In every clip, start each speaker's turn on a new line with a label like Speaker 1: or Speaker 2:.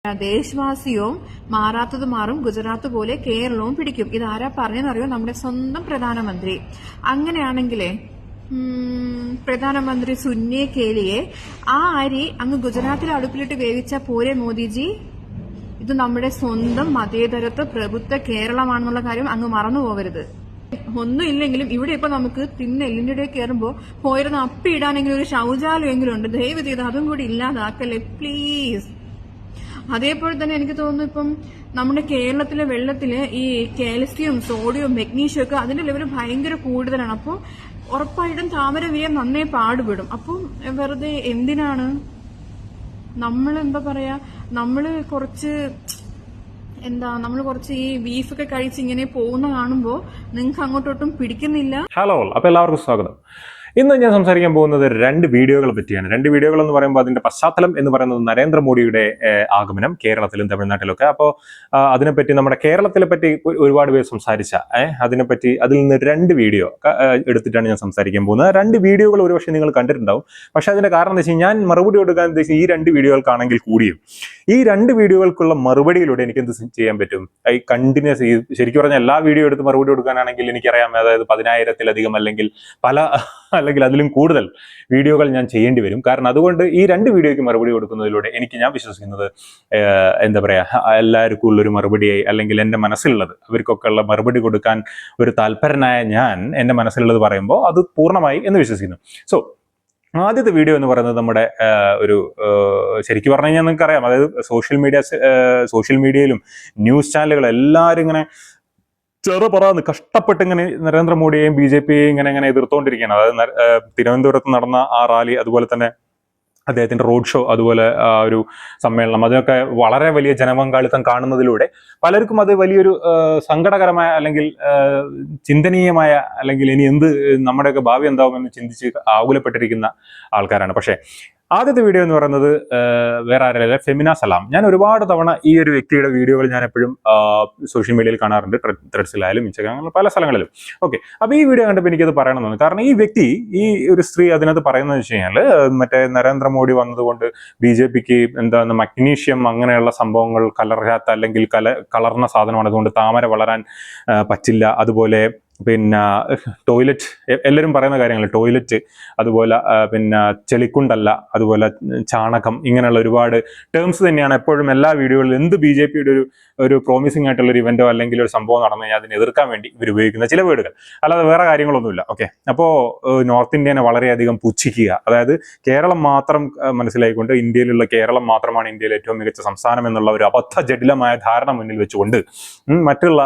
Speaker 1: ദേശവാസിയവും മാറാത്തത് മാറും, ഗുജറാത്ത് പോലെ കേരളവും പിടിക്കും. ഇതാരാ പറഞ്ഞെന്നറിയോ? നമ്മുടെ സ്വന്തം പ്രധാനമന്ത്രി. അങ്ങനെയാണെങ്കിലേ പ്രധാനമന്ത്രി സുന്നെ കേലിയെ ആ അരി അങ്ങ് ഗുജറാത്തിലെ അടുപ്പിലിട്ട് വേവിച്ച പോരെ മോദിജി? ഇത് നമ്മുടെ സ്വന്തം മതേതരത്വ പ്രഭുത്വ കേരളമാണെന്നുള്ള കാര്യം അങ്ങ് മറന്നു പോകരുത്. ഒന്നും ഇല്ലെങ്കിലും ഇവിടെ ഇപ്പൊ നമുക്ക് എല്ലിന്റെ ഇടയിൽ കയറുമ്പോ പോയിരുന്ന അപ്പി ഇടാനെങ്കിലും ഒരു ശൗചാലയെങ്കിലും ഉണ്ട്. ദയവ് ചെയ്ത് അതും കൂടി ഇല്ലാതാക്കല്ലേ പ്ലീസ്. അതേപോലെ തന്നെ എനിക്ക് തോന്നുന്നു ഇപ്പം നമ്മുടെ കേരളത്തിലെ വെള്ളത്തില് ഈ കാൽസ്യം, സോഡിയം, മെഗ്നീഷ്യം ഒക്കെ അതിന്റെ ലെവൽ ഭയങ്കര കൂടുതലാണ്. അപ്പോൾ ഉറപ്പായിട്ടും താമര വീഴാൻ നന്നേ പാടുപെടും. അപ്പം വെറുതെ എന്തിനാണ് നമ്മൾ നമ്മള് കുറച്ച് ഈ ബീഫൊക്കെ കഴിച്ച് ഇങ്ങനെ പോകുന്ന കാണുമ്പോൾ നിങ്ങൾക്ക് അങ്ങോട്ടൊട്ടും പിടിക്കുന്നില്ല.
Speaker 2: ഹലോ, അപ്പൊ എല്ലാവർക്കും സ്വാഗതം. ഇന്ന് ഞാൻ സംസാരിക്കാൻ പോകുന്നത് രണ്ട് വീഡിയോകളെ പറ്റിയാണ്. രണ്ട് വീഡിയോകൾ എന്ന് പറയുമ്പോൾ അതിന്റെ പശ്ചാത്തലം എന്ന് പറയുന്നത് നരേന്ദ്രമോദിയുടെ ആഗമനം കേരളത്തിലും തമിഴ്നാട്ടിലൊക്കെ. അപ്പോൾ അതിനെപ്പറ്റി നമ്മുടെ കേരളത്തിലെ പറ്റി ഒരുപാട് പേര് സംസാരിച്ച അതിനെപ്പറ്റി അതിൽ നിന്ന് രണ്ട് വീഡിയോ എടുത്തിട്ടാണ് ഞാൻ സംസാരിക്കാൻ പോകുന്നത്. രണ്ട് വീഡിയോകൾ ഒരുപക്ഷെ നിങ്ങൾ കണ്ടിട്ടുണ്ടാവും. പക്ഷെ അതിന്റെ കാരണം എന്താ വെച്ചാൽ ഞാൻ മറുപടി കൊടുക്കാൻ ഉദ്ദേശിച്ച ഈ രണ്ട് വീഡിയോകൾക്കാണെങ്കിൽ കൂടിയും ഈ രണ്ട് വീഡിയോകൾക്കുള്ള മറുപടിയിലൂടെ എനിക്ക് എന്ത് ചെയ്യാൻ പറ്റും? ഈ കണ്ടിന്യൂസ് ശരിക്കും പറഞ്ഞാൽ എല്ലാ വീഡിയോ എടുത്ത് മറുപടി കൊടുക്കാനാണെങ്കിൽ എനിക്കറിയാം, അതായത് 10,000-ത്തിലധികം അല്ലെങ്കിൽ അതിലും കൂടുതൽ വീഡിയോകൾ ഞാൻ ചെയ്യേണ്ടി വരും. കാരണം അതുകൊണ്ട് ഈ രണ്ട് വീഡിയോയ്ക്ക് മറുപടി കൊടുക്കുന്നതിലൂടെ ഞാൻ വിശ്വസിക്കുന്നത് എന്താ പറയാ, എല്ലാവർക്കും ഉള്ളൊരു മറുപടിയായി, അല്ലെങ്കിൽ എൻ്റെ മനസ്സിലുള്ളത് അവർക്കൊക്കെ ഉള്ള മറുപടി കൊടുക്കാൻ ഒരു താല്പരനായ ഞാൻ എൻ്റെ മനസ്സിലുള്ളത് പറയുമ്പോൾ അത് പൂർണ്ണമായി എന്ന് വിശ്വസിക്കുന്നു. സോ ആദ്യത്തെ വീഡിയോ എന്ന് പറയുന്നത് നമ്മുടെ ഒരു ശരിക്കും പറഞ്ഞു കഴിഞ്ഞാൽ നിങ്ങൾക്ക് അറിയാം, അതായത് സോഷ്യൽ മീഡിയയിലും ന്യൂസ് ചാനലുകളും എല്ലാവരും ഇങ്ങനെ ചെറുപറാന്ന് കഷ്ടപ്പെട്ട് ഇങ്ങനെ നരേന്ദ്രമോദിയെയും BJPയെയും ഇങ്ങനെ എതിർത്തുകൊണ്ടിരിക്കുകയാണ്. അതായത് തിരുവനന്തപുരത്ത് നടന്ന ആ റാലി, അതുപോലെ തന്നെ അദ്ദേഹത്തിന്റെ റോഡ് ഷോ, അതുപോലെ ഒരു സമ്മേളനം, അതിനൊക്കെ വളരെ വലിയ ജനപങ്കാളിത്തം കാണുന്നതിലൂടെ പലർക്കും അത് വലിയൊരു സങ്കടകരമായ അല്ലെങ്കിൽ ചിന്തനീയമായ, അല്ലെങ്കിൽ ഇനി നമ്മുടെയൊക്കെ ഭാവി എന്താവുമെന്ന് ചിന്തിച്ച് ആകുലപ്പെട്ടിരിക്കുന്ന ആൾക്കാരാണ്. പക്ഷേ ആദ്യത്തെ വീഡിയോ എന്ന് പറയുന്നത് വേറെ ആരല്ല, ഫെമിന സലാം. ഞാൻ ഒരുപാട് തവണ ഈ ഒരു വ്യക്തിയുടെ വീഡിയോകൾ ഞാൻ എപ്പോഴും സോഷ്യൽ മീഡിയയിൽ കാണാറുണ്ട്, ത്രെഡ്സിലായാലും ഇൻസ്റ്റാഗ്രാം, അങ്ങനെ പല സ്ഥലങ്ങളിലും. ഓക്കെ, അപ്പോൾ ഈ വീഡിയോ കണ്ടപ്പോൾ എനിക്കത് പറയണമെന്ന്. കാരണം ഈ വ്യക്തി, ഈ ഒരു സ്ത്രീ അതിനകത്ത് പറയുന്നത് വെച്ച് കഴിഞ്ഞാൽ മറ്റേ നരേന്ദ്രമോദി വന്നതുകൊണ്ട് BJPക്ക് എന്താണ് മഗ്നീഷ്യം അങ്ങനെയുള്ള സംഭവങ്ങൾ കലർക്കാത്ത അല്ലെങ്കിൽ കളർന്ന സാധനമാണ്, അതുകൊണ്ട് താമര വളരാൻ പറ്റില്ല. അതുപോലെ പിന്നെ ടോയ്ലറ്റ്, എല്ലാവരും പറയുന്ന കാര്യങ്ങൾ, ടോയ്ലറ്റ്, അതുപോലെ പിന്നെ ചെളിക്കുണ്ടല്ല, അതുപോലെ ചാണകം, ഇങ്ങനെയുള്ള ഒരുപാട് ടേംസ് തന്നെയാണ് എപ്പോഴും എല്ലാ വീഡിയോകളിലും എന്ത് BJPയുടെ ഒരു പ്രോമിസിംഗ് ആയിട്ടുള്ള ഒരു ഇവന്റോ അല്ലെങ്കിൽ ഒരു സംഭവം നടന്നു കഴിഞ്ഞാൽ അതിനെ എതിർക്കാൻ വേണ്ടി ഇവർ ഉപയോഗിക്കുന്ന ചില വേർഡുകൾ, അല്ലാതെ വേറെ കാര്യങ്ങളൊന്നുമില്ല. ഓക്കെ, അപ്പോൾ നോർത്ത് ഇന്ത്യനെ വളരെയധികം പുച്ഛിക്കുക, അതായത് കേരളം മാത്രം മനസ്സിലായിക്കൊണ്ട് ഇന്ത്യയിലുള്ള കേരളം മാത്രമാണ് ഇന്ത്യയിലെ ഏറ്റവും മികച്ച സംസ്ഥാനം എന്നുള്ള ഒരു അബദ്ധ ജടിലമായ ധാരണ മുന്നിൽ വെച്ചുകൊണ്ട് മറ്റുള്ള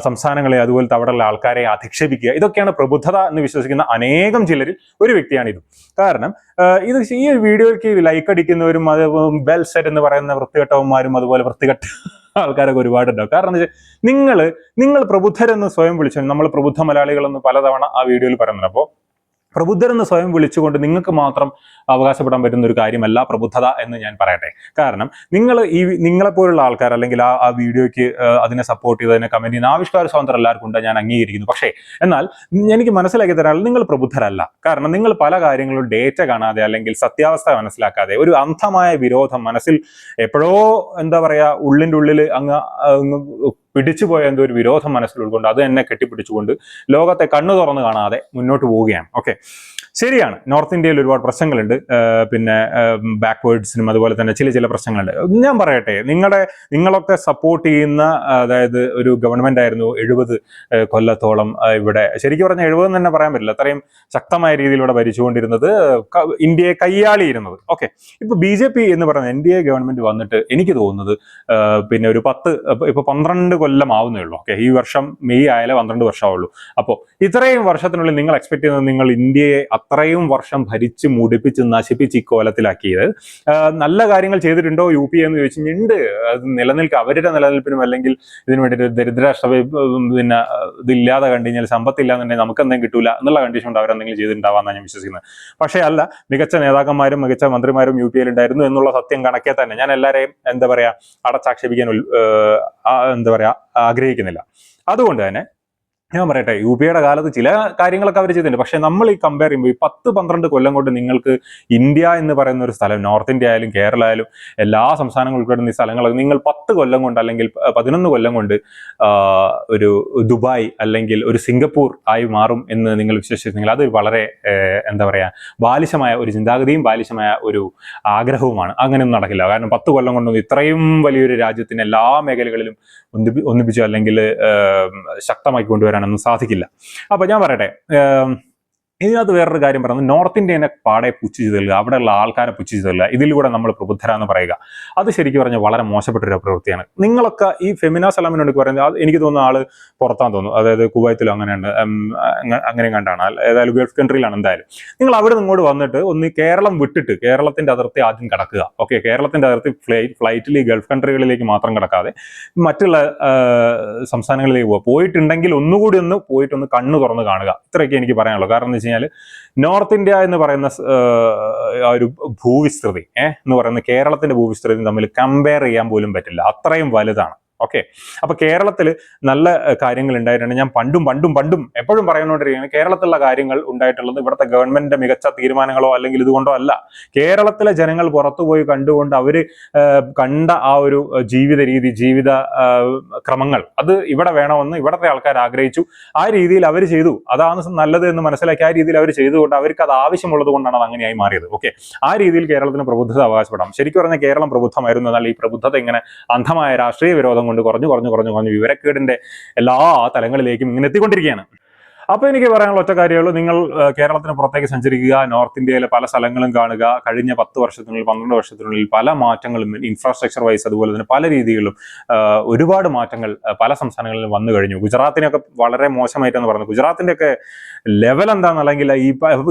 Speaker 2: സംസ്ഥാനങ്ങളെ, അതുപോലത്തെ അവിടെയുള്ള ആൾക്കാരെ അധിക്ഷേപിക്കുക, ഇതൊക്കെയാണ് പ്രബുദ്ധത എന്ന് വിശ്വസിക്കുന്ന അനേകം ചിലരിൽ ഒരു വ്യക്തിയാണിത്. കാരണം ഈ ഒരു വീഡിയോയ്ക്ക് ലൈക്ക് അടിക്കുന്നവരും അത് വെൽ സെറ്റ് എന്ന് പറയുന്ന വൃത്തികെട്ടവന്മാരും അതുപോലെ വൃത്തികെട്ട ആൾക്കാരൊക്കെ ഒരുപാടുണ്ടാവും. കാരണം എന്താ വെച്ചാൽ നിങ്ങൾ പ്രബുദ്ധരെന്ന് സ്വയം വിളിച്ചു, നമ്മൾ പ്രബുദ്ധ മലയാളികളെന്ന് പലതവണ ആ വീഡിയോയിൽ പറയുന്നുണ്ട്. അപ്പോൾ പ്രബുദ്ധരെന്ന് സ്വയം വിളിച്ചുകൊണ്ട് നിങ്ങൾക്ക് മാത്രം അവകാശപ്പെടാൻ പറ്റുന്ന ഒരു കാര്യമല്ല പ്രബുദ്ധത എന്ന് ഞാൻ പറയട്ടെ. കാരണം നിങ്ങളെപ്പോലുള്ള ആൾക്കാർ, അല്ലെങ്കിൽ ആ വീഡിയോയ്ക്ക് അതിനെ സപ്പോർട്ട് ചെയ്ത് അതിനെ കമന്റ് ചെയ്യുന്ന ആവിഷ്കാര സ്വാതന്ത്ര്യം എല്ലാവർക്കും ഉണ്ട്, ഞാൻ അംഗീകരിക്കുന്നു. പക്ഷേ എന്നാൽ എനിക്ക് മനസ്സിലാക്കി തരാൻ നിങ്ങൾ പ്രബുദ്ധരല്ല. കാരണം നിങ്ങൾ പല കാര്യങ്ങളും ഡേറ്റ കാണാതെ അല്ലെങ്കിൽ സത്യാവസ്ഥ മനസ്സിലാക്കാതെ ഒരു അന്ധമായ വിരോധം മനസ്സിൽ എപ്പോഴോ എന്താ പറയാ ഉള്ളിൻ്റെ ഉള്ളിൽ അങ്ങ് പിടിച്ചുപോയ എന്തോ ഒരു വിരോധം മനസ്സിൽ ഉൾക്കൊണ്ട് അത് എന്നെ കെട്ടിപ്പിടിച്ചുകൊണ്ട് ലോകത്തെ കണ്ണു തുറന്ന് കാണാതെ മുന്നോട്ട് പോവുകയാണ്. ഓക്കെ, ശരിയാണ്, നോർത്ത് ഇന്ത്യയിൽ ഒരുപാട് പ്രശ്നങ്ങളുണ്ട്, പിന്നെ ബാക്ക്വേർഡ്സിനും അതുപോലെ തന്നെ ചില പ്രശ്നങ്ങളുണ്ട്. ഞാൻ പറയട്ടെ, നിങ്ങളൊക്കെ സപ്പോർട്ട് ചെയ്യുന്ന, അതായത് ഒരു ഗവൺമെന്റ് ആയിരുന്നു 70 കൊല്ലത്തോളം ഇവിടെ, ശരിക്കും പറഞ്ഞാൽ 70 തന്നെ പറയാൻ പറ്റില്ല, അത്രയും ശക്തമായ രീതിയിലൂടെ ഭരിച്ചുകൊണ്ടിരുന്നത്, ഇന്ത്യയെ കയ്യാളിയിരുന്നത്. ഓക്കെ, ഇപ്പൊ BJP എന്ന് പറയുന്ന NDA ഗവൺമെന്റ് വന്നിട്ട് എനിക്ക് തോന്നുന്നത് പിന്നെ ഒരു 12 കൊല്ലം ആവുന്നേ ഉള്ളൂ. ഓക്കെ, ഈ വർഷം മെയ് ആയാലേ 12 വർഷമാവുള്ളൂ. അപ്പോൾ ഇത്രയും വർഷത്തിനുള്ളിൽ നിങ്ങൾ എക്സ്പെക്ട് ചെയ്യുന്നത് നിങ്ങൾ ഇന്ത്യയെ അത്രയും വർഷം ഭരിച്ച് മുടിപ്പിച്ച് നശിപ്പിച്ച് ഇക്കോലത്തിലാക്കിയത് നല്ല കാര്യങ്ങൾ ചെയ്തിട്ടുണ്ടോ UP എന്ന് ചോദിച്ചു കഴിഞ്ഞിട്ടുണ്ട്. അത് അവരുടെ നിലനിൽപ്പിനും അല്ലെങ്കിൽ ഇതിനു വേണ്ടിയിട്ട് ദരിദ്രാഷ്ട്ര പിന്നെ ഇതില്ലാതെ കണ്ടു കഴിഞ്ഞാൽ സമ്പത്തില്ലാന്നുണ്ടെങ്കിൽ നമുക്ക് എന്തെങ്കിലും കിട്ടൂല എന്നുള്ള കണ്ടീഷൻ കൊണ്ട് അവരെന്തെങ്കിലും ചെയ്തിട്ടുണ്ടാവാന്നാണ് ഞാൻ വിശ്വസിക്കുന്നത്. പക്ഷേ അല്ല, മികച്ച നേതാക്കന്മാരും മികച്ച മന്ത്രിമാരും UPയിൽ ഉണ്ടായിരുന്നു എന്നുള്ള സത്യം കണക്കെ തന്നെ ഞാൻ എല്ലാവരെയും എന്താ പറയാ അടച്ചാക്ഷേപിക്കാൻ ആഗ്രഹിക്കുന്നില്ല. അതുകൊണ്ട് തന്നെ ഞാൻ പറയട്ടെ, UPA കാലത്ത് ചില കാര്യങ്ങളൊക്കെ അവർ ചെയ്തിട്ടുണ്ട്. പക്ഷെ നമ്മൾ ഈ കമ്പയർ ചെയ്യുമ്പോൾ ഈ 10-12 കൊല്ലം കൊണ്ട് നിങ്ങൾക്ക് ഇന്ത്യ എന്ന് പറയുന്ന ഒരു സ്ഥലം, നോർത്ത് ഇന്ത്യ ആയാലും കേരള ആയാലും എല്ലാ സംസ്ഥാനങ്ങളും ഉൾപ്പെടുന്ന ഈ സ്ഥലങ്ങളൊക്കെ നിങ്ങൾ 10 കൊല്ലം കൊണ്ട് അല്ലെങ്കിൽ 11 കൊല്ലം കൊണ്ട് ഒരു ദുബായ് അല്ലെങ്കിൽ ഒരു സിംഗപ്പൂർ ആയി മാറും എന്ന് നിങ്ങൾ വിശ്വസിക്കുന്നെങ്കിൽ അത് വളരെ എന്താ പറയുക, ബാലിശമായ ഒരു ചിന്താഗതിയും ബാലിശമായ ഒരു ആഗ്രഹവുമാണ്. അങ്ങനെയൊന്നും നടക്കില്ല. കാരണം 10 കൊല്ലം കൊണ്ടൊന്നും ഇത്രയും വലിയൊരു രാജ്യത്തിന് എല്ലാ മേഖലകളിലും ഒന്നിപ്പിച്ചോ അല്ലെങ്കിൽ ശക്തമാക്കി കൊണ്ടുവരാനൊന്നും സാധിക്കില്ല. അപ്പൊ ഞാൻ പറയട്ടെ, ഇതിനകത്ത് വേറൊരു കാര്യം പറയുന്നത്, നോർത്ത് ഇന്ത്യനെ പാടെ പുച്ച് ചെയ്ത് തരിക, അവിടെയുള്ള ആൾക്കാരെ പുച്ച് ചെയ്ത് തരിക, ഇതിലൂടെ നമ്മൾ പ്രബുദ്ധരാന്ന് പറയുക, അത് ശരിക്കും പറഞ്ഞാൽ വളരെ മോശപ്പെട്ടൊരു പ്രവൃത്തിയാണ്. നിങ്ങളൊക്കെ ഈ ഫെമിന സലാമിനോട് പറയുന്നത് എനിക്ക് തോന്നുന്ന ആള് പുറത്താന്ന് തോന്നുന്നു, അതായത് കുവൈത്തിലും അങ്ങനെയുണ്ട്, അങ്ങനെ കണ്ടാണ്, ഏതായാലും ഗൾഫ് കൺട്രിയിലാണ്. എന്തായാലും നിങ്ങൾ അവിടെ നിങ്ങോട്ട് വന്നിട്ട് ഒന്ന് കേരളം വിട്ടിട്ട് കേരളത്തിന്റെ അതിർത്തി ആദ്യം കടക്കുക. ഓക്കെ, കേരളത്തിന്റെ അതിർത്തി ഫ്ലൈറ്റിൽ ഈ ഗൾഫ് കൺട്രികളിലേക്ക് മാത്രം കടക്കാതെ മറ്റുള്ള സംസ്ഥാനങ്ങളിലേക്ക് പോയിട്ടുണ്ടെങ്കിൽ ഒന്നുകൂടി പോയിട്ടൊന്ന് കണ്ണു തുറന്ന് കാണുക. ഇത്രയൊക്കെ എനിക്ക് പറയാനുള്ളൂ. കാരണം എന്ന് വെച്ച് കഴിഞ്ഞാൽ നോർത്ത് ഇന്ത്യ എന്ന് പറയുന്ന ഒരു ഭൂവിസ്തൃതി എന്ന് പറയുന്ന കേരളത്തിന്റെ ഭൂവിസ്തൃതി തമ്മിൽ കമ്പയർ ചെയ്യാൻ പോലും പറ്റില്ല, അത്രയും വലുതാണ്. ഓക്കെ, അപ്പൊ കേരളത്തിൽ നല്ല കാര്യങ്ങൾ ഉണ്ടായിട്ടുണ്ട്. ഞാൻ പണ്ടും എപ്പോഴും പറയുന്നോണ്ടിരിക്കുകയാണ്, കേരളത്തിലുള്ള കാര്യങ്ങൾ ഉണ്ടായിട്ടുള്ളത് ഇവിടുത്തെ ഗവൺമെന്റിന്റെ മികച്ച തീരുമാനങ്ങളോ അല്ലെങ്കിൽ ഇതുകൊണ്ടോ അല്ല. കേരളത്തിലെ ജനങ്ങൾ പുറത്തുപോയി കണ്ടുകൊണ്ട് അവര് കണ്ട ആ ഒരു ജീവിത രീതി, ജീവിത ക്രമങ്ങൾ, അത് ഇവിടെ വേണമെന്ന് ഇവിടുത്തെ ആൾക്കാർ ആഗ്രഹിച്ചു. ആ രീതിയിൽ അവർ ചെയ്തു, അതാണ് നല്ലത് എന്ന് മനസ്സിലാക്കി ആ രീതിയിൽ അവർ ചെയ്തുകൊണ്ട് അവർക്ക് അത് ആവശ്യമുള്ളത് കൊണ്ടാണ് അത് അങ്ങനെയായി മാറിയത്. ഓക്കെ, ആ രീതിയിൽ കേരളത്തിന് പ്രബുദ്ധത അവകാശപ്പെടാം. ശരിക്കും പറഞ്ഞാൽ കേരളം പ്രബുദ്ധമായിരുന്നു. എന്നാൽ ഈ പ്രബുദ്ധത ഇങ്ങനെ അന്ധമായ രാഷ്ട്രീയ വിരോധം കൊണ്ട് കുറഞ്ഞു വിവരക്കേടിന്റെ എല്ലാ തലങ്ങളിലേക്കും ഇങ്ങനെ എത്തിക്കൊണ്ടിരിക്കുകയാണ്. അപ്പൊ എനിക്ക് പറയാനുള്ള ഒറ്റ കാര്യമുള്ളൂ, നിങ്ങൾ കേരളത്തിന് പുറത്തേക്ക് സഞ്ചരിക്കുക, നോർത്ത് ഇന്ത്യയിലെ പല സ്ഥലങ്ങളും കാണുക. കഴിഞ്ഞ 10 വർഷത്തിനുള്ളിൽ 12 വർഷത്തിനുള്ളിൽ പല മാറ്റങ്ങളും ഇൻഫ്രാസ്ട്രക്ചർ വൈസ് അതുപോലെ തന്നെ പല രീതികളിലും ഒരുപാട് മാറ്റങ്ങൾ പല സംസ്ഥാനങ്ങളിലും വന്നു കഴിഞ്ഞു. ഗുജറാത്തിനൊക്കെ വളരെ മോശമായിട്ടാണ് പറയുന്നത്. ഗുജറാത്തിന്റെ ഒക്കെ ലെവൽ എന്താണെന്ന്, അല്ലെങ്കിൽ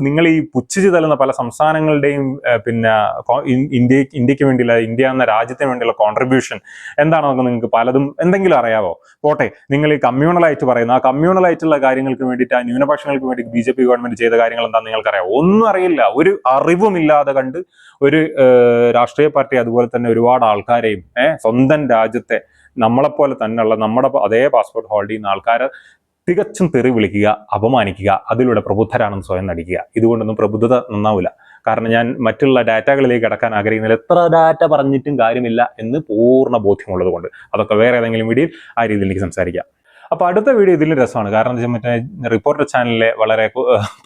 Speaker 2: നിങ്ങൾ ഈ പുച്ഛിച്ച് തള്ളുന്ന പല സംസ്ഥാനങ്ങളുടെയും പിന്നെ ഇന്ത്യക്ക് വേണ്ടിയുള്ള, ഇന്ത്യ എന്ന രാജ്യത്തിന് വേണ്ടിയുള്ള കോൺട്രിബ്യൂഷൻ എന്താണെന്നൊക്കെ നിങ്ങൾക്ക് പലതും എന്തെങ്കിലും അറിയാവോ? പോട്ടെ, നിങ്ങൾ ഈ കമ്മ്യൂണലായിട്ട് പറയുന്ന ആ കമ്മ്യൂണലായിട്ടുള്ള കാര്യങ്ങൾക്ക് വേണ്ടിയിട്ട്, ആ ന്യൂനപക്ഷങ്ങൾക്ക് വേണ്ടി BJP ഗവൺമെന്റ് ചെയ്ത കാര്യങ്ങൾ എന്താണെന്ന് നിങ്ങൾക്കറിയാം? ഒന്നും അറിയില്ല. ഒരു അറിവുമില്ലാതെ കണ്ട് ഒരു രാഷ്ട്രീയ പാർട്ടി അതുപോലെ തന്നെ ഒരുപാട് ആൾക്കാരെയും സ്വന്തം രാജ്യത്തെ നമ്മളെപ്പോലെ തന്നെയുള്ള നമ്മുടെ അതേ പാസ്പോർട്ട് ഹോൾഡ് ചെയ്യുന്ന ആൾക്കാരെ തികച്ചും തെറി വിളിക്കുക, അപമാനിക്കുക, അതിലൂടെ പ്രബുദ്ധരാണെന്ന് സ്വയം നടിക്കുക. ഇതുകൊണ്ടൊന്നും പ്രബുദ്ധത നന്നാവില്ല. കാരണം ഞാൻ മറ്റുള്ള ഡാറ്റകളിലേക്ക് കടക്കാൻ ആഗ്രഹിക്കുന്നില്ല. എത്ര ഡാറ്റ പറഞ്ഞിട്ടും കാര്യമില്ല എന്ന് പൂർണ്ണ ബോധ്യമുള്ളത് കൊണ്ട്. അതൊക്കെ വേറെ ഏതെങ്കിലും വീഡിയോയിൽ ആ രീതിയിൽ എനിക്ക് സംസാരിക്കാം. അപ്പൊ അടുത്ത വീഡിയോ ഇതിലും രസമാണ്. കാരണം എന്താ വെച്ചാൽ മറ്റേ റിപ്പോർട്ടർ ചാനലിലെ വളരെ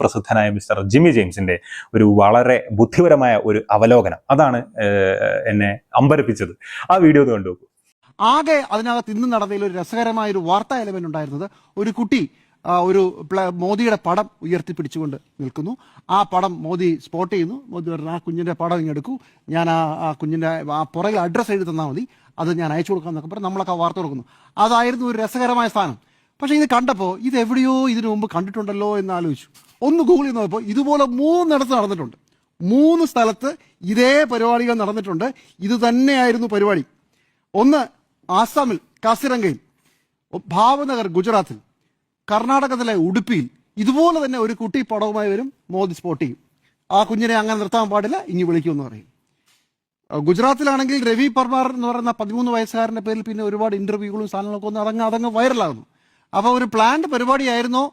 Speaker 2: പ്രസിദ്ധനായ മിസ്റ്റർ ജിമ്മി ജെയിംസിന്റെ ഒരു വളരെ ബുദ്ധിപരമായ ഒരു അവലോകനം, അതാണ് എന്നെ അമ്പരപ്പിച്ചത്. ആ വീഡിയോ ഒന്ന് കണ്ടുനോക്കൂ.
Speaker 3: ആകെ അതിനകത്ത് ഇന്ന് നടന്നതിൽ ഒരു രസകരമായ ഒരു വാർത്താ എലമെന്റ് ഉണ്ടായിരുന്നത്, ഒരു കുട്ടി ഒരു മോദിയുടെ പടം ഉയർത്തിപ്പിടിച്ചുകൊണ്ട് നിൽക്കുന്നു. ആ പടം മോദി സ്പോട്ട് ചെയ്യുന്നു. മോദി പറഞ്ഞു, ആ കുഞ്ഞിന്റെ പടം ഇങ്ങെടുക്കൂ, ഞാൻ ആ കുഞ്ഞിന്റെ ആ പുറകിൽ അഡ്രസ്സ് എഴുതി തന്നാൽ മതി, അത് ഞാൻ അയച്ചു കൊടുക്കാമെന്നൊക്കെ പറഞ്ഞ് നമ്മളൊക്കെ വാർത്ത കൊടുക്കുന്നു. അതായിരുന്നു ഒരു രസകരമായ സ്ഥാനം. പക്ഷേ ഇത് കണ്ടപ്പോൾ ഇത് എവിടെയോ ഇതിനു മുമ്പ് കണ്ടിട്ടുണ്ടല്ലോ എന്ന് ആലോചിച്ചു. ഒന്ന് ഗൂഗിൾ ചെയ്ത് നോക്കിയപ്പോൾ ഇതുപോലെ 3 നടന്നിട്ടുണ്ട്. 3 സ്ഥലത്ത് ഇതേ പരിപാടികൾ നടന്നിട്ടുണ്ട്. ഇത് തന്നെയായിരുന്നു പരിപാടി. ഒന്ന് ആസാമിൽ കാസിരംഗയിൽ, ഭാവനഗർ ഗുജറാത്തിൽ, കർണാടകത്തിലെ ഉടുപ്പിയിൽ ഇതുപോലെ തന്നെ ഒരു കുട്ടി പടവുമായി വരും, മോദി സ്പോട്ട് ചെയ്യും. ആ കുഞ്ഞിനെ അങ്ങനെ നിർത്താൻ പാടില്ല, ഇനി വിളിക്കുമെന്ന് പറയും. ഗുജറാത്തിലാണെങ്കിൽ രവി പർമാർ എന്ന് പറയുന്ന 13 വയസ്സുകാരൻ്റെ പേരിൽ പിന്നെ ഒരുപാട് ഇന്റർവ്യൂകളും സാധനങ്ങളൊക്കെ ഒന്ന് അതങ്ങ് വൈറലാകുന്നു. അപ്പോൾ ഒരു പ്ലാൻഡ് പരിപാടിയായിരുന്നോ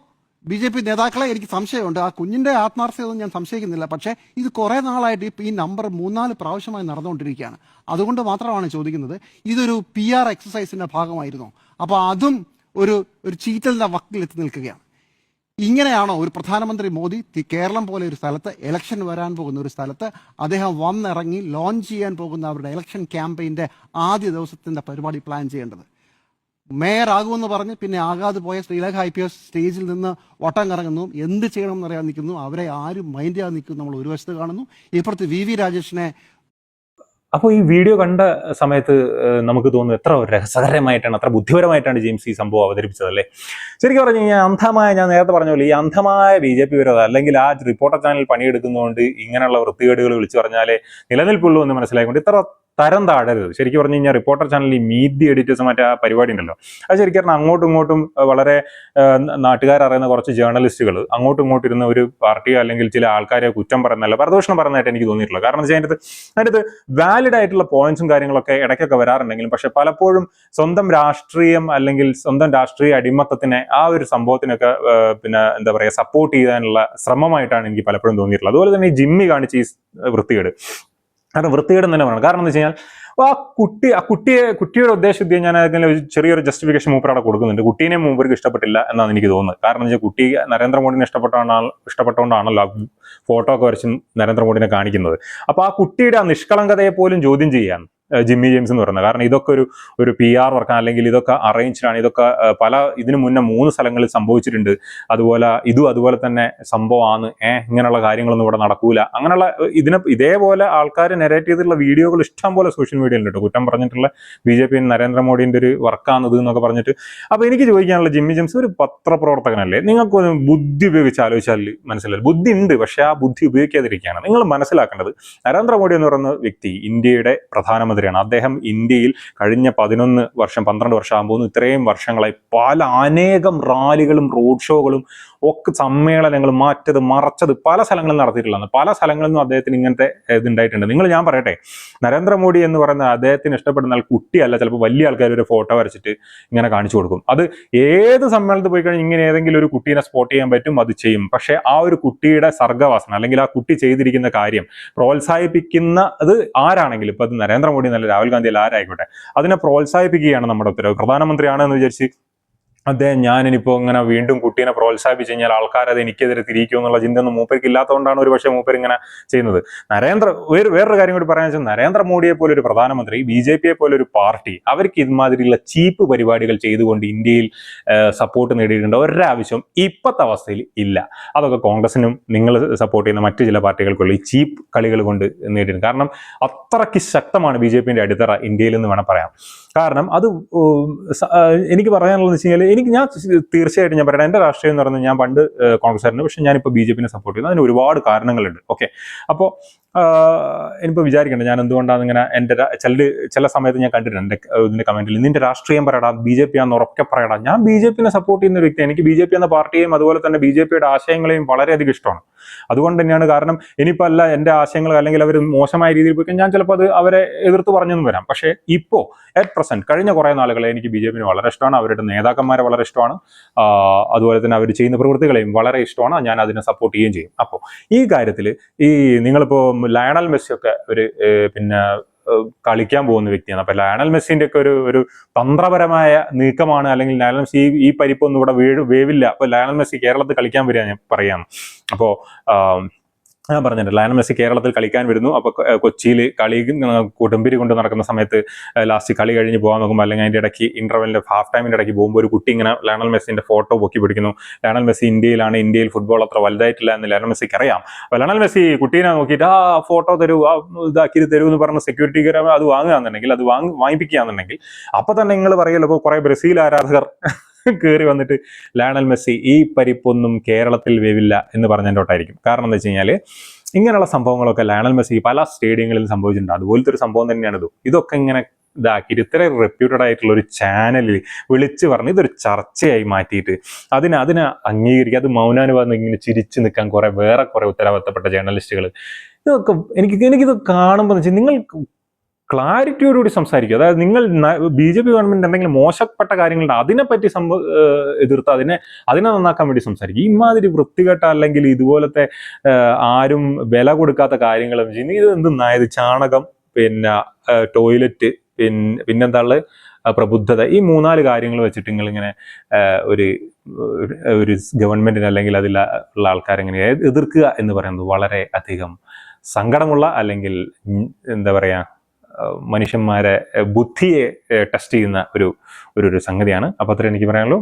Speaker 3: BJP നേതാക്കളെ? എനിക്ക് സംശയമുണ്ട്. ആ കുഞ്ഞിന്റെ ആത്മാർത്ഥതയൊന്നും ഞാൻ സംശയിക്കുന്നില്ല. പക്ഷേ ഇത് കുറേ നാളായിട്ട് ഈ നമ്പർ 3-4 പ്രാവശ്യമായി നടന്നുകൊണ്ടിരിക്കുകയാണ്. അതുകൊണ്ട് മാത്രമാണ് ചോദിക്കുന്നത്, ഇതൊരു PR എക്സസൈസിന്റെ ഭാഗമായിരുന്നോ? അപ്പോൾ അതും ഒരു ചീറ്റലിന്റെ വക്കിലെത്തി നിൽക്കുകയാണ്. ഇങ്ങനെയാണോ ഒരു പ്രധാനമന്ത്രി മോദി കേരളം പോലെ ഒരു സ്ഥലത്ത്, ഇലക്ഷൻ വരാൻ പോകുന്ന ഒരു സ്ഥലത്ത് അദ്ദേഹം വന്നിറങ്ങി ലോഞ്ച് ചെയ്യാൻ പോകുന്ന അവരുടെ ഇലക്ഷൻ ക്യാമ്പയിന്റെ ആദ്യ ദിവസത്തിന്റെ പരിപാടി പ്ലാൻ ചെയ്യേണ്ടത്? മേയർ ആകുമെന്ന് പറഞ്ഞ് പിന്നെ ആകാതെ പോയ ശ്രീലേഖ IPS സ്റ്റേജിൽ നിന്ന് വട്ടം കറങ്ങുന്നു, എന്ത് ചെയ്യണമെന്ന് അറിയാൻ നിൽക്കുന്നു. അവരെ ആരും മൈൻഡ് ചെയ്യാൻ നിൽക്കുന്നു. നമ്മൾ ഒരു വശത്ത് കാണുന്നു, ഇപ്പുറത്ത് VV രാജേഷിനെ.
Speaker 2: അപ്പോൾ ഈ വീഡിയോ കണ്ട സമയത്ത് നമുക്ക് തോന്നുന്നു എത്ര രസകരമായിട്ടാണ്, അത്ര ബുദ്ധിപരമായിട്ടാണ് ജെയിംസ് ഈ സംഭവം അവതരിപ്പിച്ചത് അല്ലേ. ശരിക്കും പറഞ്ഞു കഴിഞ്ഞാൽ അന്ധമായ, ഞാൻ നേരത്തെ പറഞ്ഞ പോലെ ഈ അന്ധമായ BJP വിരോധം, അല്ലെങ്കിൽ ആ റിപ്പോർട്ടർ ചാനൽ പണിയെടുക്കുന്നതുകൊണ്ട് ഇങ്ങനെയുള്ള വൃത്തികേടുകൾ വിളിച്ചു പറഞ്ഞാലേ നിലനിൽപ്പുള്ളൂ എന്ന് മനസ്സിലാക്കിക്കൊണ്ട് ഇത്ര തരം താഴരുത്. ശരിക്കും പറഞ്ഞു കഴിഞ്ഞാൽ റിപ്പോർട്ടർ ചാനലിൽ ഈ മീറ്റ് ദി എഡിറ്റേഴ്സ് മറ്റേ ആ പരിപാടി ഉണ്ടല്ലോ, അത് ശരിക്കും പറഞ്ഞാൽ അങ്ങോട്ടും ഇങ്ങോട്ടും വളരെ നാട്ടുകാരറിയുന്ന കുറച്ച് ജേർണലിസ്റ്റുകൾ അങ്ങോട്ടും ഇങ്ങോട്ടും ഇരുന്ന ഒരു പാർട്ടിയോ അല്ലെങ്കിൽ ചില ആൾക്കാരെ കുറ്റം പറയുന്നതല്ല, പരദൂഷണം പറയുന്നതായിട്ട് എനിക്ക് തോന്നിയിട്ടുള്ളത്. കാരണം വെച്ചാൽ അതിനകത്ത് വാലിഡ് ആയിട്ടുള്ള പോയിന്റ്സും കാര്യങ്ങളൊക്കെ ഇടയ്ക്കൊക്കെ വരാറുണ്ടെങ്കിലും പക്ഷെ പലപ്പോഴും സ്വന്തം രാഷ്ട്രീയം അല്ലെങ്കിൽ സ്വന്തം രാഷ്ട്രീയ അടിമത്തത്തിനെ ആ ഒരു സംഭവത്തിനൊക്കെ പിന്നെ എന്താ പറയുക സപ്പോർട്ട് ചെയ്യാനുള്ള ശ്രമമായിട്ടാണ് എനിക്ക് പലപ്പോഴും തോന്നിയിട്ടുള്ളത്. അതുപോലെ തന്നെ ഈ ജിമ്മി കാണിച്ച ഈ വൃത്തികേട്, കാരണം വൃത്തികേട് തന്നെ പറയണം. കാരണം എന്താ വെച്ച് കഴിഞ്ഞാൽ കുട്ടിയുടെ ഉദ്ദേശിച്ച് ഞാൻ അതിന് ചെറിയൊരു ജസ്റ്റിഫിക്കേഷൻ മൂപ്പരവിടെ കൊടുക്കുന്നുണ്ട്. കുട്ടീനെ മൂപ്പർക്ക് ഇഷ്ടപ്പെട്ടില്ല എന്നാണ് എനിക്ക് തോന്നുന്നത്. കാരണം എന്ന് വെച്ചാൽ കുട്ടി നരേന്ദ്രമോദിനെ ഇഷ്ടപ്പെട്ടുകൊണ്ടാണല്ലോ ഫോട്ടോ ഒക്കെ വരച്ച് നരേന്ദ്രമോദിനെ കാണിക്കുന്നത്. അപ്പൊ ആ കുട്ടിയുടെ ആ നിഷ്കളങ്കതയെ പോലും ചോദ്യം ചെയ്യാൻ ജിമ്മി ജെയിംസ് എന്ന് പറയുന്നത്. കാരണം ഇതൊക്കെ ഒരു PR വർക്കാണ്, അല്ലെങ്കിൽ ഇതൊക്കെ അറേഞ്ച്ഡാണ്, ഇതൊക്കെ ഇതിനു മുന്നേ 3 സ്ഥലങ്ങളിൽ സംഭവിച്ചിട്ടുണ്ട്, അതുപോലെ തന്നെ സംഭവമാണ്, ഇങ്ങനെയുള്ള കാര്യങ്ങളൊന്നും ഇവിടെ നടക്കൂല, അങ്ങനെയുള്ള ഇതേപോലെ ആൾക്കാർ നെറേറ്റ് ചെയ്തിട്ടുള്ള വീഡിയോകൾ ഇഷ്ടം പോലെ സോഷ്യൽ മീഡിയയിൽ ഉണ്ട്, കുറ്റം പറഞ്ഞിട്ടുള്ള BJP നരേന്ദ്രമോദിന്റെ ഒരു വർക്കാണത് എന്നൊക്കെ പറഞ്ഞിട്ട്. അപ്പൊ എനിക്ക് ചോദിക്കാനുള്ള, ജിമ്മി ജെയിംസ് ഒരു പത്രപ്രവർത്തകനല്ലേ, നിങ്ങൾക്ക് ബുദ്ധി ഉപയോഗിച്ച് ആലോചിച്ചാൽ മനസ്സിലായി. ബുദ്ധി ഉണ്ട്, പക്ഷെ ആ ബുദ്ധി ഉപയോഗിക്കാതിരിക്കുകയാണ്. നിങ്ങൾ മനസ്സിലാക്കേണ്ടത്, നരേന്ദ്രമോദി എന്ന് പറയുന്ന വ്യക്തി ഇന്ത്യയുടെ പ്രധാനമന്ത്രി. അദ്ദേഹം ഇന്ത്യയിൽ കഴിഞ്ഞ 11 വർഷം 12 വർഷം ആകുമ്പോൾ ഇത്രയും വർഷങ്ങളായി അനേകം റാലികളും റോഡ് ഷോകളും ഒക്കെ സമ്മേളനങ്ങളും മറച്ചത് പല സ്ഥലങ്ങളിൽ നടത്തിയിട്ടുള്ളതാണ്. പല സ്ഥലങ്ങളിൽ നിന്നും അദ്ദേഹത്തിന് ഇങ്ങനത്തെ ഇതുണ്ടായിട്ടുണ്ട്. ഞാൻ പറയട്ടെ, നരേന്ദ്രമോദി എന്ന് പറയുന്ന അദ്ദേഹത്തിന് ഇഷ്ടപ്പെടുന്ന ആൾ കുട്ടിയല്ല, ചിലപ്പോൾ വലിയ ആൾക്കാർ ഒരു ഫോട്ടോ വരച്ചിട്ട് ഇങ്ങനെ കാണിച്ചു കൊടുക്കും. അത് ഏത് സമ്മേളനത്തിൽ പോയി കഴിഞ്ഞാൽ ഇങ്ങനെ ഏതെങ്കിലും ഒരു കുട്ടീനെ സ്പോട്ട് ചെയ്യാൻ പറ്റും, അത് ചെയ്യും. പക്ഷെ ആ ഒരു കുട്ടിയുടെ സർഗ്ഗവാസന അല്ലെങ്കിൽ ആ കുട്ടി ചെയ്തിരിക്കുന്ന കാര്യം പ്രോത്സാഹിപ്പിക്കുന്നത് ആരാണെങ്കിലും, ഇപ്പൊ അത് നരേന്ദ്രമോദി നല്ല രാഹുൽ ഗാന്ധി അല്ല ആരായിക്കോട്ടെ, അതിനെ പ്രോത്സാഹിപ്പിക്കുകയാണ് നമ്മുടെ ഉത്തരവ്. പ്രധാനമന്ത്രിയാണെന്ന് വിചാരിച്ച് ഞാനിപ്പോ ഇങ്ങനെ വീണ്ടും കുട്ടീനെ പ്രോത്സാഹിപ്പിച്ചു കഴിഞ്ഞാൽ ആൾക്കാർ അത് എനിക്കെതിരെ തിരിക്കും എന്നുള്ള ചിന്തയൊന്നും മൂപ്പർക്ക് ഇല്ലാത്തതുകൊണ്ടാണ് ഒരു പക്ഷേ മൂപ്പർ ഇങ്ങനെ ചെയ്യുന്നത്. വേറൊരു കാര്യം കൂടി പറയാൻ വെച്ചാൽ, നരേന്ദ്രമോദിയെ പോലെ ഒരു പ്രധാനമന്ത്രി, BJPയെ പോലെ ഒരു പാർട്ടി, അവർക്ക് ഇതുമാതിരിയുള്ള ചീപ്പ് പരിപാടികൾ ചെയ്തുകൊണ്ട് ഇന്ത്യയിൽ സപ്പോർട്ട് നേടിയിട്ടുണ്ട് ഒരാവശ്യം ഇപ്പോഴത്തെ അവസ്ഥയിൽ ഇല്ല. അതൊക്കെ കോൺഗ്രസിനും നിങ്ങൾ സപ്പോർട്ട് ചെയ്യുന്ന മറ്റു ചില പാർട്ടികൾക്കുള്ള ഈ ചീപ്പ് കളികൾ കൊണ്ട് നേടിയിട്ടുണ്ട്. കാരണം അത്രയ്ക്ക് ശക്തമാണ് BJPന്റെ അടിത്തറ ഇന്ത്യയിൽ എന്ന് വേണം പറയാം. കാരണം അത് എനിക്ക് പറയാനുള്ളത് വെച്ച് കഴിഞ്ഞാൽ, ഞാൻ തീർച്ചയായിട്ടും ഞാൻ പറയട്ടെ, എൻ്റെ രാഷ്ട്രീയം എന്ന് പറയുന്നത്, ഞാൻ പണ്ട് കോൺഗ്രസ്സായിരുന്നു, പക്ഷെ ഞാനിപ്പോൾ BJPനെ സപ്പോർട്ട് ചെയ്യുന്നു. അതിന് ഒരുപാട് കാരണങ്ങളുണ്ട്. ഓക്കെ, അപ്പോൾ എനിയിപ്പോൾ വിചാരിക്കേണ്ട ഞാൻ എന്തുകൊണ്ടാണ് ഇങ്ങനെ എൻ്റെ ചില സമയത്ത് ഞാൻ കണ്ടിട്ടുണ്ട് ഇതിൻ്റെ കമന്റിൽ, നിന്റെ രാഷ്ട്രീയം പറയടാ, BJP ആണെന്ന് ഉറക്കെ പറയടാ. ഞാൻ BJPനെ സപ്പോർട്ട് ചെയ്യുന്ന ഒരു വ്യക്തി. എനിക്ക് BJP എന്ന പാർട്ടിയെയും അതുപോലെ തന്നെ BJPയുടെ ആശയങ്ങളെയും വളരെയധികം ഇഷ്ടമാണ്. അതുകൊണ്ട് തന്നെയാണ്, കാരണം ഇനിയിപ്പോൾ അല്ല എൻ്റെ ആശയങ്ങൾ അല്ലെങ്കിൽ അവർ മോശമായ രീതിയിൽ പോയി ഞാൻ ചിലപ്പോൾ അത് അവരെ എതിർത്ത് പറഞ്ഞെന്ന് വരാം. പക്ഷേ ഇപ്പോൾ അറ്റ് പ്രസന്റ് കഴിഞ്ഞ കുറേ നാളുകളെ എനിക്ക് BJPനെ വളരെ ഇഷ്ടമാണ്, അവരുടെ നേതാക്കന്മാരെ വളരെ ഇഷ്ടമാണ്, അതുപോലെ തന്നെ അവർ ചെയ്യുന്ന പ്രവൃത്തികളെയും വളരെ ഇഷ്ടമാണ്. ഞാൻ അതിനെ സപ്പോർട്ട് ചെയ്യുകയും ചെയ്യും. അപ്പോൾ ഈ കാര്യത്തിൽ നിങ്ങളിപ്പോൾ ലയണൽ മെസ്സി ഒക്കെ കളിക്കാൻ പോകുന്ന വ്യക്തിയാണ്. അപ്പൊ ലയണൽ മെസ്സിന്റെ ഒക്കെ ഒരു തന്ത്രപരമായ നീക്കമാണ്, അല്ലെങ്കിൽ ലയണൽ മെസ്സി ഈ പരിപ്പൊന്നും ഇവിടെ വേവില്ല, അപ്പൊ ലയണൽ മെസ്സി കേരളത്തിൽ കളിക്കാൻ വരിക ഞാൻ പറയാം. അപ്പോ ഞാൻ പറഞ്ഞിട്ടുണ്ട്, ലയണൽ മെസ്സി കേരളത്തിൽ കളിക്കാൻ വരുന്നു. അപ്പൊ കൊച്ചിയിൽ കളി കൊടുമ്പിരി കൊണ്ട് നടക്കുന്ന സമയത്ത് ലാസ്റ്റ് കളി കഴിഞ്ഞ് പോകാൻ നോക്കുമ്പോൾ, അല്ലെങ്കിൽ അതിന്റെ ഇടയ്ക്ക് ഇന്റർവെല്ലിന്റെ ഹാഫ് ടൈമിന്റെ ഇടയ്ക്ക് പോകുമ്പോൾ ഒരു കുട്ടി ഇങ്ങനെ ലയണൽ മെസ്സിന്റെ ഫോട്ടോ പൊക്കി പിടിക്കുന്നു. ലയണൽ മെസ്സി ഇന്ത്യയിലാണ്, ഇന്ത്യയിൽ ഫുട്ബോൾ അത്ര വലുതായിട്ടില്ല എന്ന് ലയണൽ മെസ്സിക്ക് അറിയാം. അപ്പൊ ലയണൽ മെസ്സി കുട്ടീനെ നോക്കിയിട്ട് ആ ഫോട്ടോ തരൂ, ഇതാക്കി തരൂ എന്ന് പറഞ്ഞ സെക്യൂരിറ്റിക്കാർ അത് വാങ്ങുകയാണെന്നുണ്ടെങ്കിൽ, അത് വാങ്ങിപ്പിക്കുകയാണെന്നുണ്ടെങ്കിൽ, അപ്പൊ തന്നെ നിങ്ങൾ പറയല്ലോ, ഇപ്പോൾ കുറെ ബ്രസീൽ ആരാധകർ കയറി വന്നിട്ട് ലയണൽ മെസ്സി ഈ പരിപ്പൊന്നും കേരളത്തിൽ വേവില്ല എന്ന് പറഞ്ഞതിൻ്റെട്ടായിരിക്കും. കാരണം എന്താ വെച്ച് കഴിഞ്ഞാൽ, ഇങ്ങനെയുള്ള സംഭവങ്ങളൊക്കെ ലയണൽ മെസ്സി പല സ്റ്റേഡിയങ്ങളിൽ സംഭവിച്ചിട്ടുണ്ട്. അതുപോലത്തെ ഒരു സംഭവം തന്നെയാണ് ഇതൊക്കെ ഇങ്ങനെ ഇതാക്കിയിട്ട് ഇത്രയും റെപ്യൂട്ടഡ് ആയിട്ടുള്ള ഒരു ചാനലിൽ വിളിച്ചു പറഞ്ഞ് ഇതൊരു ചർച്ചയായി മാറ്റിയിട്ട് അതിനെ അംഗീകരിക്കുക, അത് മൗനാനുവാദം ഇങ്ങനെ ചിരിച്ചു നിൽക്കാൻ വേറെ കുറെ ഉത്തരവാദിത്തപ്പെട്ട ജേർണലിസ്റ്റുകൾ, ഇതൊക്കെ എനിക്കിത് കാണുമ്പോൾ വെച്ചാൽ, നിങ്ങൾ ക്ലാരിറ്റിയോടുകൂടി സംസാരിക്കുക. അതായത് നിങ്ങൾ BJP ഗവൺമെന്റ് എന്തെങ്കിലും മോശപ്പെട്ട കാര്യങ്ങളുണ്ട്, അതിനെപ്പറ്റി എതിർത്ത് അതിനെ നന്നാക്കാൻ വേണ്ടി സംസാരിക്കുക. ഇമാതിരി വൃത്തികെട്ട അല്ലെങ്കിൽ ഇതുപോലത്തെ ആരും വില കൊടുക്കാത്ത കാര്യങ്ങൾ ഇത് എന്തെന്നായത്, ചാണകം, ടോയ്ലറ്റ്, പിന്നെന്താ പ്രബുദ്ധത, ഈ 3-4 കാര്യങ്ങൾ വെച്ചിട്ട് നിങ്ങളിങ്ങനെ ഒരു ഗവൺമെന്റിന് അല്ലെങ്കിൽ അതിലുള്ള ആൾക്കാരെങ്ങനെ എതിർക്കുക എന്ന് പറയുന്നത് വളരെ അധികം സങ്കടമുള്ള, അല്ലെങ്കിൽ എന്താ പറയാ, മനുഷ്യന്മാരെ ബുദ്ധിയെ ടെസ്റ്റ് ചെയ്യുന്ന ഒരു സംഗതിയാണ്. അപ്പോൾ അത്രേ എനിക്ക് പറയാനുള്ളൂ.